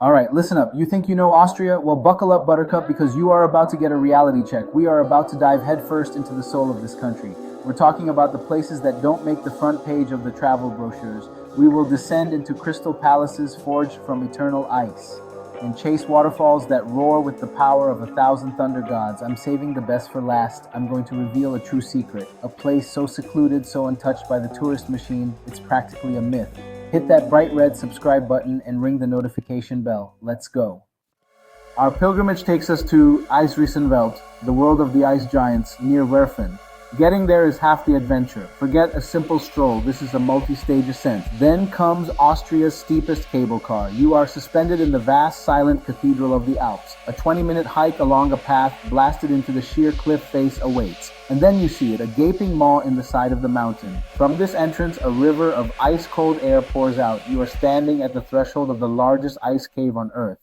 Alright, listen up. You think you know Austria? Well, buckle up, Buttercup, because you are about to get a reality check. We are about to dive headfirst into the soul of this country. We're talking about the places that don't make the front page of the travel brochures. We will descend into crystal palaces forged from eternal ice and chase waterfalls that roar with the power of 1,000 thunder gods. I'm saving the best for last. I'm going to reveal a true secret. A place so secluded, so untouched by the tourist machine, it's practically a myth. Hit that bright red subscribe button and ring the notification bell. Let's go. Our pilgrimage takes us to Eisriesenwelt, the world of the ice giants, near Werfen. Getting there is half the adventure. Forget a simple stroll, this is a multi-stage ascent. Then comes Austria's steepest cable car. You are suspended in the vast, silent Cathedral of the Alps. A 20-minute hike along a path blasted into the sheer cliff face awaits. And then you see it, a gaping maw in the side of the mountain. From this entrance, a river of ice-cold air pours out. You are standing at the threshold of the largest ice cave on Earth.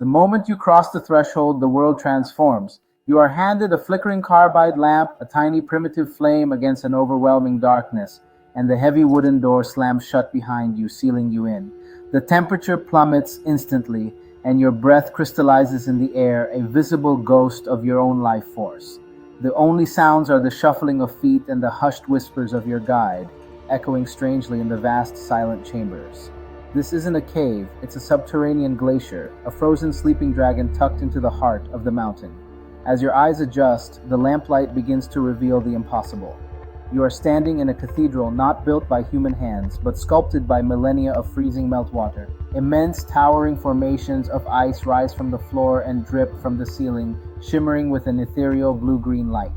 The moment you cross the threshold, the world transforms. You are handed a flickering carbide lamp, a tiny primitive flame against an overwhelming darkness, and the heavy wooden door slams shut behind you, sealing you in. The temperature plummets instantly, and your breath crystallizes in the air, a visible ghost of your own life force. The only sounds are the shuffling of feet and the hushed whispers of your guide, echoing strangely in the vast, silent chambers. This isn't a cave, it's a subterranean glacier, a frozen sleeping dragon tucked into the heart of the mountain. As your eyes adjust, the lamplight begins to reveal the impossible. You are standing in a cathedral not built by human hands, but sculpted by millennia of freezing meltwater. Immense, towering formations of ice rise from the floor and drip from the ceiling, shimmering with an ethereal blue-green light.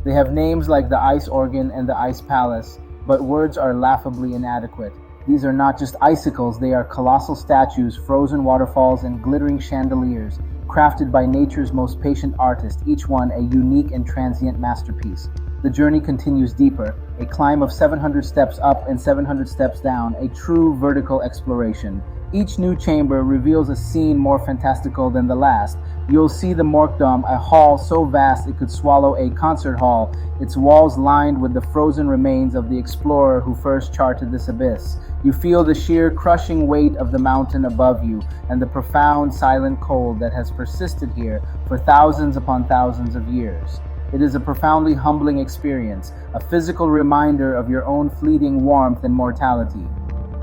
They have names like the Ice Organ and the Ice Palace, but words are laughably inadequate. These are not just icicles, they are colossal statues, frozen waterfalls, and glittering chandeliers, crafted by nature's most patient artist, each one a unique and transient masterpiece. The journey continues deeper, a climb of 700 steps up and 700 steps down, a true vertical exploration. Each new chamber reveals a scene more fantastical than the last. You'll see the Morgdom, a hall so vast it could swallow a concert hall, its walls lined with the frozen remains of the explorer who first charted this abyss. You feel the sheer crushing weight of the mountain above you and the profound silent cold that has persisted here for thousands upon thousands of years. It is a profoundly humbling experience, a physical reminder of your own fleeting warmth and mortality.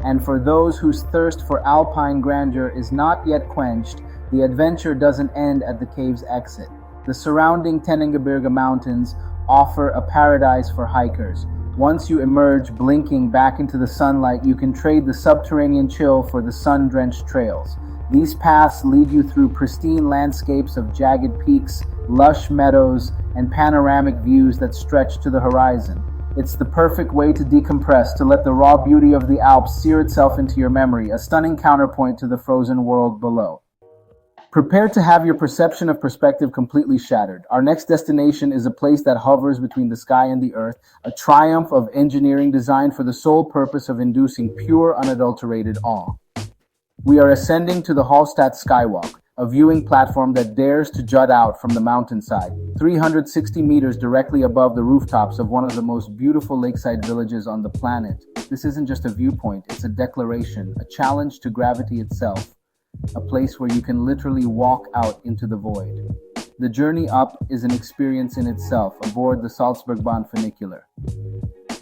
And for those whose thirst for alpine grandeur is not yet quenched, the adventure doesn't end at the cave's exit. The surrounding Tenengebirge Mountains offer a paradise for hikers. Once you emerge, blinking back into the sunlight, you can trade the subterranean chill for the sun-drenched trails. These paths lead you through pristine landscapes of jagged peaks, lush meadows, and panoramic views that stretch to the horizon. It's the perfect way to decompress, to let the raw beauty of the Alps sear itself into your memory, a stunning counterpoint to the frozen world below. Prepare to have your perception of perspective completely shattered. Our next destination is a place that hovers between the sky and the earth, a triumph of engineering designed for the sole purpose of inducing pure, unadulterated awe. We are ascending to the Hallstatt Skywalk, a viewing platform that dares to jut out from the mountainside, 360 meters directly above the rooftops of one of the most beautiful lakeside villages on the planet. This isn't just a viewpoint, it's a declaration, a challenge to gravity itself, a place where you can literally walk out into the void. The journey up is an experience in itself aboard the Salzburgbahn funicular.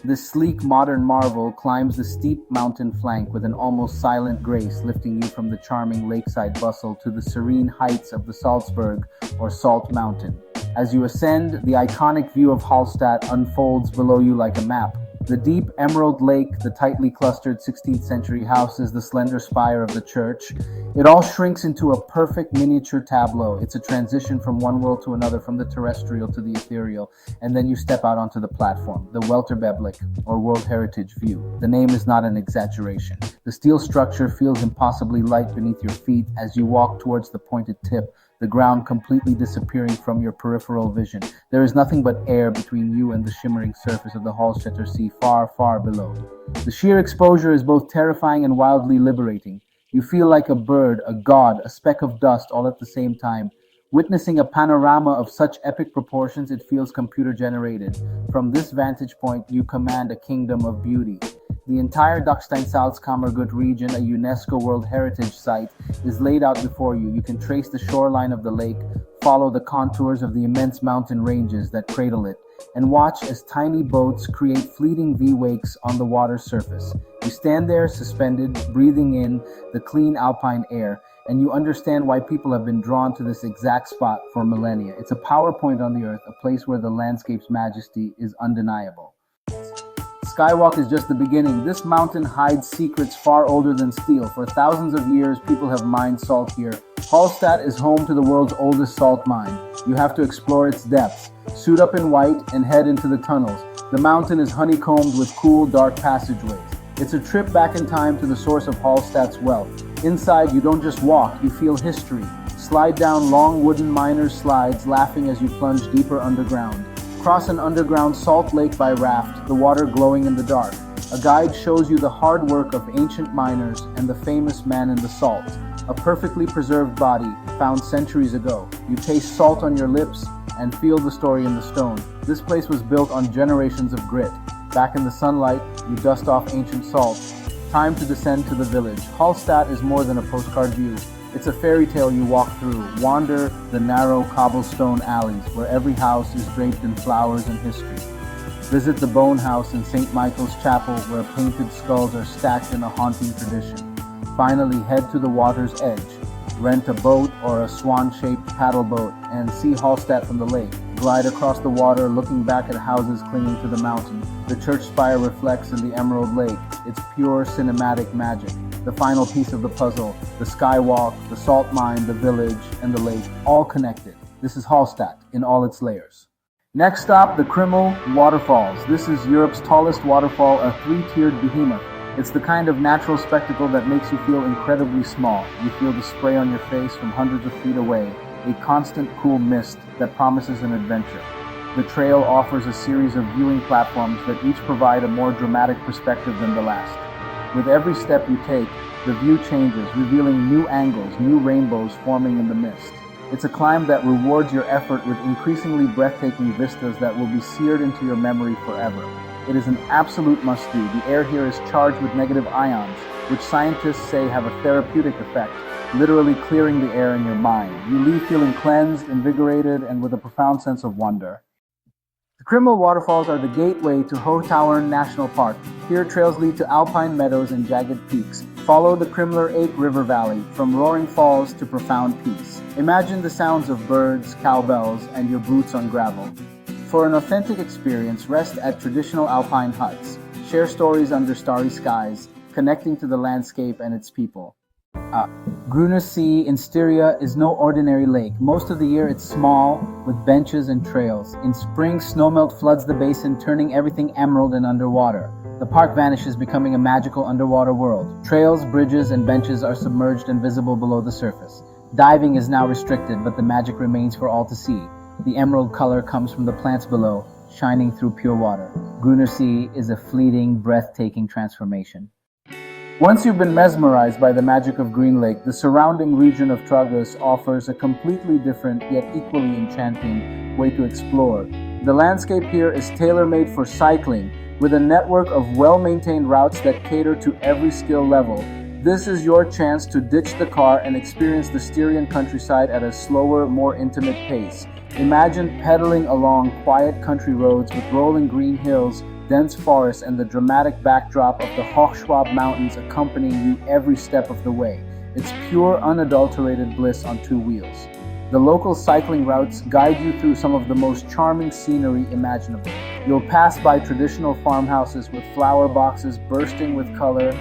This sleek modern marvel climbs the steep mountain flank with an almost silent grace, lifting you from the charming lakeside bustle to the serene heights of the Salzburg or Salt Mountain. As you ascend, the iconic view of Hallstatt unfolds below you like a map. The deep emerald lake, the tightly clustered 16th century houses, the slender spire of the church, it all shrinks into a perfect miniature tableau. It's a transition from one world to another, from the terrestrial to the ethereal, and then you step out onto the platform, the Welterblick, or World Heritage View. The name is not an exaggeration. The steel structure feels impossibly light beneath your feet as you walk towards the pointed tip, the ground completely disappearing from your peripheral vision. There is nothing but air between you and the shimmering surface of the Hallstätter Sea far, far below. The sheer exposure is both terrifying and wildly liberating. You feel like a bird, a god, a speck of dust all at the same time. Witnessing a panorama of such epic proportions, it feels computer-generated. From this vantage point, you command a kingdom of beauty. The entire Dachstein-Salzkammergut region, a UNESCO World Heritage Site, is laid out before you. You can trace the shoreline of the lake, follow the contours of the immense mountain ranges that cradle it, and watch as tiny boats create fleeting V-wakes on the water's surface. You stand there suspended, breathing in the clean alpine air, and you understand why people have been drawn to this exact spot for millennia. It's a power point on the earth, a place where the landscape's majesty is undeniable. Skywalk is just the beginning. This mountain hides secrets far older than steel. For thousands of years, people have mined salt here. Hallstatt is home to the world's oldest salt mine. You have to explore its depths. Suit up in white and head into the tunnels. The mountain is honeycombed with cool, dark passageways. It's a trip back in time to the source of Hallstatt's wealth. Inside, you don't just walk, you feel history. Slide down long wooden miners' slides, laughing as you plunge deeper underground. Cross an underground salt lake by raft, the water glowing in the dark. A guide shows you the hard work of ancient miners and the famous man in the salt, a perfectly preserved body found centuries ago. You taste salt on your lips and feel the story in the stone. This place was built on generations of grit. Back in the sunlight, you dust off ancient salt. Time to descend to the village. Hallstatt is more than a postcard view. It's a fairy tale you walk through. Wander the narrow cobblestone alleys where every house is draped in flowers and history. Visit the Bone House in St. Michael's Chapel where painted skulls are stacked in a haunting tradition. Finally, head to the water's edge. Rent a boat or a swan-shaped paddle boat and see Hallstatt from the lake. Glide across the water, looking back at houses clinging to the mountain. The church spire reflects in the emerald lake. It's pure cinematic magic. The final piece of the puzzle, the skywalk, the salt mine, the village, and the lake, all connected. This is Hallstatt in all its layers. Next stop, the Krimml Waterfalls. This is Europe's tallest waterfall, a three-tiered behemoth. It's the kind of natural spectacle that makes you feel incredibly small. You feel the spray on your face from hundreds of feet away, a constant cool mist that promises an adventure. The trail offers a series of viewing platforms that each provide a more dramatic perspective than the last. With every step you take, the view changes, revealing new angles, new rainbows forming in the mist. It's a climb that rewards your effort with increasingly breathtaking vistas that will be seared into your memory forever. It is an absolute must-do. The air here is charged with negative ions, which scientists say have a therapeutic effect, literally clearing the air in your mind. You leave feeling cleansed, invigorated, and with a profound sense of wonder. The Krimml Waterfalls are the gateway to Tauern National Park. Here, trails lead to alpine meadows and jagged peaks. Follow the Krimmler River Valley, from roaring falls to profound peace. Imagine the sounds of birds, cowbells, and your boots on gravel. For an authentic experience, rest at traditional alpine huts. Share stories under starry skies, connecting to the landscape and its people. Grüner See in Styria is no ordinary lake. Most of the year it's small, with benches and trails. In spring, snowmelt floods the basin, turning everything emerald and underwater. The park vanishes, becoming a magical underwater world. Trails, bridges, and benches are submerged and visible below the surface. Diving is now restricted, but the magic remains for all to see. The emerald color comes from the plants below, shining through pure water. Grüner See is a fleeting, breathtaking transformation. Once you've been mesmerized by the magic of Green Lake, the surrounding region of Tragus offers a completely different yet equally enchanting way to explore. The landscape here is tailor-made for cycling, with a network of well-maintained routes that cater to every skill level. This is your chance to ditch the car and experience the Styrian countryside at a slower, more intimate pace. Imagine pedaling along quiet country roads with rolling green hills, dense forests, and the dramatic backdrop of the Hochschwab Mountains accompanying you every step of the way. It's pure, unadulterated bliss on two wheels. The local cycling routes guide you through some of the most charming scenery imaginable. You'll pass by traditional farmhouses with flower boxes bursting with color,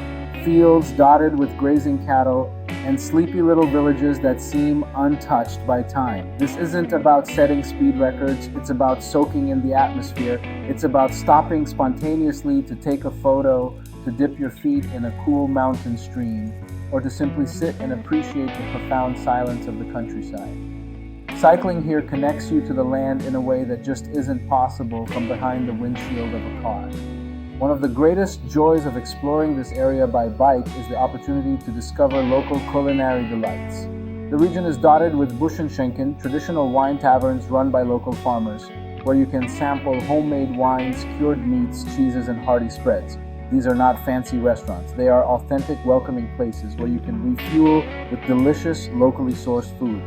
fields dotted with grazing cattle, and sleepy little villages that seem untouched by time. This isn't about setting speed records, it's about soaking in the atmosphere. It's about stopping spontaneously to take a photo, to dip your feet in a cool mountain stream, or to simply sit and appreciate the profound silence of the countryside. Cycling here connects you to the land in a way that just isn't possible from behind the windshield of a car. One of the greatest joys of exploring this area by bike is the opportunity to discover local culinary delights. The region is dotted with Buschenschenken, traditional wine taverns run by local farmers, where you can sample homemade wines, cured meats, cheeses, and hearty spreads. These are not fancy restaurants. They are authentic, welcoming places where you can refuel with delicious, locally sourced food.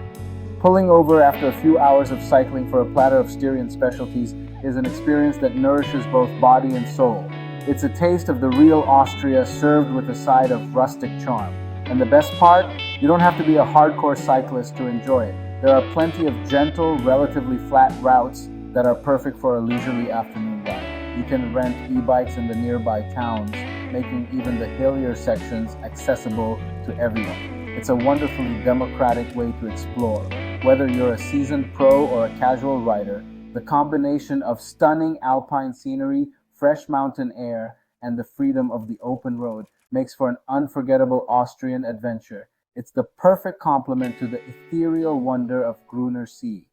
Pulling over after a few hours of cycling for a platter of Styrian specialties is an experience that nourishes both body and soul. It's a taste of the real Austria served with a side of rustic charm. And the best part, you don't have to be a hardcore cyclist to enjoy it. There are plenty of gentle, relatively flat routes that are perfect for a leisurely afternoon ride. You can rent e-bikes in the nearby towns, making even the hillier sections accessible to everyone. It's a wonderfully democratic way to explore. Whether you're a seasoned pro or a casual rider, the combination of stunning alpine scenery, fresh mountain air, and the freedom of the open road makes for an unforgettable Austrian adventure. It's the perfect complement to the ethereal wonder of Grüner See.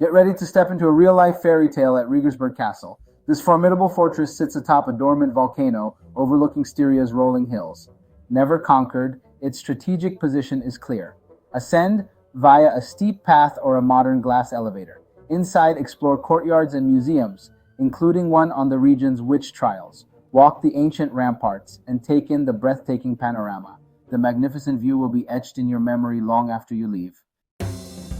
Get ready to step into a real-life fairy tale at Riegersburg Castle. This formidable fortress sits atop a dormant volcano overlooking Styria's rolling hills. Never conquered, its strategic position is clear. Ascend via a steep path or a modern glass elevator. Inside, explore courtyards and museums, including one on the region's witch trials. Walk the ancient ramparts and take in the breathtaking panorama. The magnificent view will be etched in your memory long after you leave.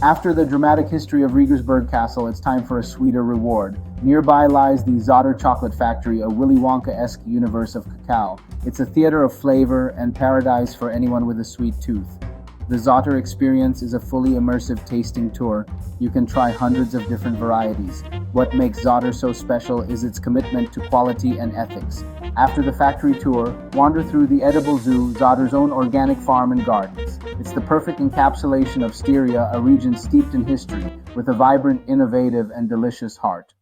After the dramatic history of Riegersburg Castle, it's time for a sweeter reward. Nearby lies the Zotter chocolate factory, a Willy Wonka-esque universe of cacao. It's a theater of flavor and paradise for anyone with a sweet tooth. The Zotter experience is a fully immersive tasting tour. You can try hundreds of different varieties. What makes Zotter so special is its commitment to quality and ethics. After the factory tour, wander through the edible zoo, Zotter's own organic farm and gardens. It's the perfect encapsulation of Styria, a region steeped in history, with a vibrant, innovative, and delicious heart.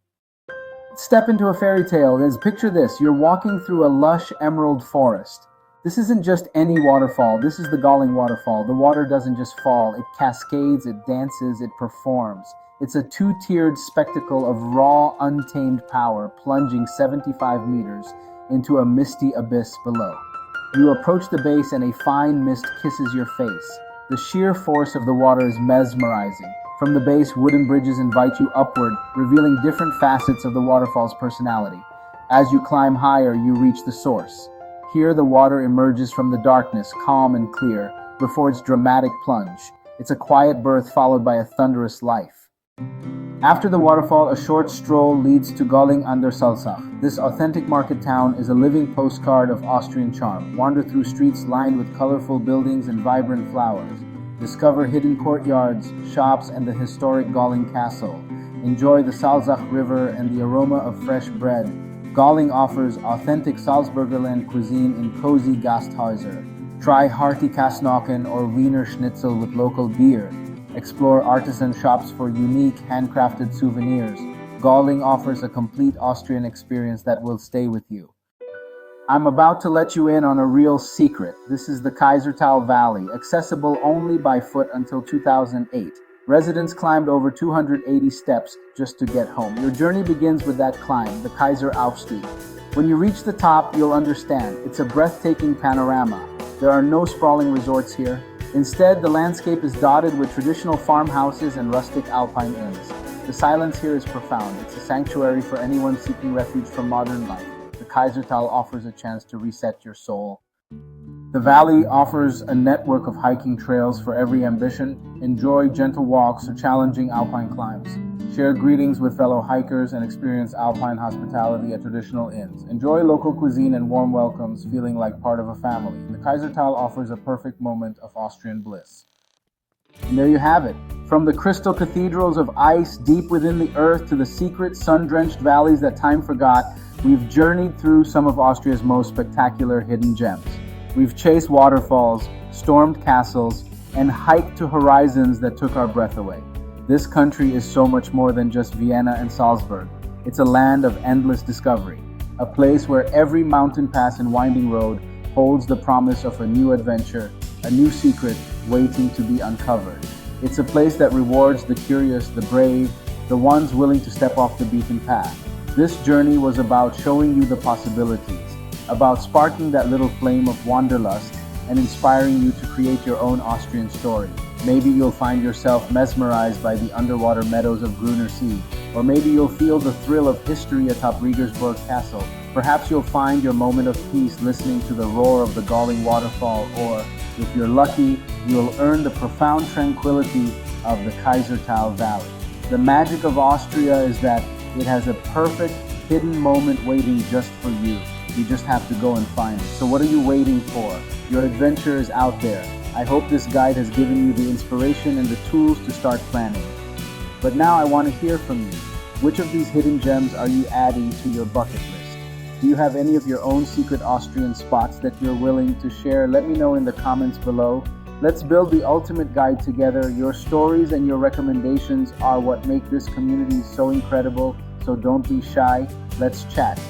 Step into a fairy tale. Picture this, you're walking through a lush emerald forest. This isn't just any waterfall, this is the Golling Waterfall. The water doesn't just fall, it cascades, it dances, it performs. It's a two-tiered spectacle of raw, untamed power, plunging 75 meters into a misty abyss below. You approach the base and a fine mist kisses your face. The sheer force of the water is mesmerizing. From the base, wooden bridges invite you upward, revealing different facets of the waterfall's personality. As you climb higher, you reach the source. Here, the water emerges from the darkness, calm and clear, before its dramatic plunge. It's a quiet birth followed by a thunderous life. After the waterfall, a short stroll leads to Golling an der Salzach. This authentic market town is a living postcard of Austrian charm. Wander through streets lined with colorful buildings and vibrant flowers. Discover hidden courtyards, shops, and the historic Golling Castle. Enjoy the Salzach River and the aroma of fresh bread. Golling offers authentic Salzburgerland cuisine in cozy Gasthäuser. Try hearty Kasnochen or Wiener Schnitzel with local beer. Explore artisan shops for unique handcrafted souvenirs. Golling offers a complete Austrian experience that will stay with you. I'm about to let you in on a real secret. This is the Kaisertal Valley, accessible only by foot until 2008. Residents climbed over 280 steps just to get home. Your journey begins with that climb, the Kaiseraufstieg. When you reach the top, you'll understand. It's a breathtaking panorama. There are no sprawling resorts here. Instead, the landscape is dotted with traditional farmhouses and rustic Alpine inns. The silence here is profound. It's a sanctuary for anyone seeking refuge from modern life. The Kaisertal offers a chance to reset your soul. The valley offers a network of hiking trails for every ambition. Enjoy gentle walks or challenging alpine climbs. Share greetings with fellow hikers and experience alpine hospitality at traditional inns. Enjoy local cuisine and warm welcomes, feeling like part of a family. The Kaisertal offers a perfect moment of Austrian bliss. And there you have it. From the crystal cathedrals of ice deep within the earth to the secret sun-drenched valleys that time forgot, we've journeyed through some of Austria's most spectacular hidden gems. We've chased waterfalls, stormed castles, and hiked to horizons that took our breath away. This country is so much more than just Vienna and Salzburg. It's a land of endless discovery, a place where every mountain pass and winding road holds the promise of a new adventure, a new secret waiting to be uncovered. It's a place that rewards the curious, the brave, the ones willing to step off the beaten path. This journey was about showing you the possibilities, about sparking that little flame of wanderlust and inspiring you to create your own Austrian story. Maybe you'll find yourself mesmerized by the underwater meadows of Grüner See, or maybe you'll feel the thrill of history atop Riegersburg Castle, Perhaps you'll find your moment of peace listening to the roar of the Golling Waterfall, or, if you're lucky, you'll earn the profound tranquility of the Kaisertal Valley. The magic of Austria is that it has a perfect hidden moment waiting just for you. You just have to go and find it. So what are you waiting for? Your adventure is out there. I hope this guide has given you the inspiration and the tools to start planning. But now I want to hear from you. Which of these hidden gems are you adding to your bucket list? Do you have any of your own secret Austrian spots that you're willing to share? Let me know in the comments below. Let's build the ultimate guide together. Your stories and your recommendations are what make this community so incredible, so don't be shy. Let's chat.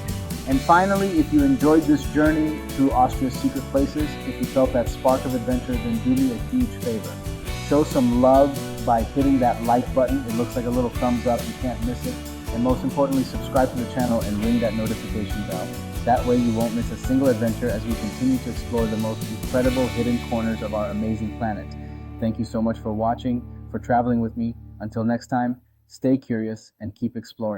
And finally, if you enjoyed this journey through Austria's secret places, if you felt that spark of adventure, then do me a huge favor. Show some love by hitting that like button. It looks like a little thumbs up. You can't miss it. And most importantly, subscribe to the channel and ring that notification bell. That way you won't miss a single adventure as we continue to explore the most incredible hidden corners of our amazing planet. Thank you so much for watching, for traveling with me. Until next time, stay curious and keep exploring.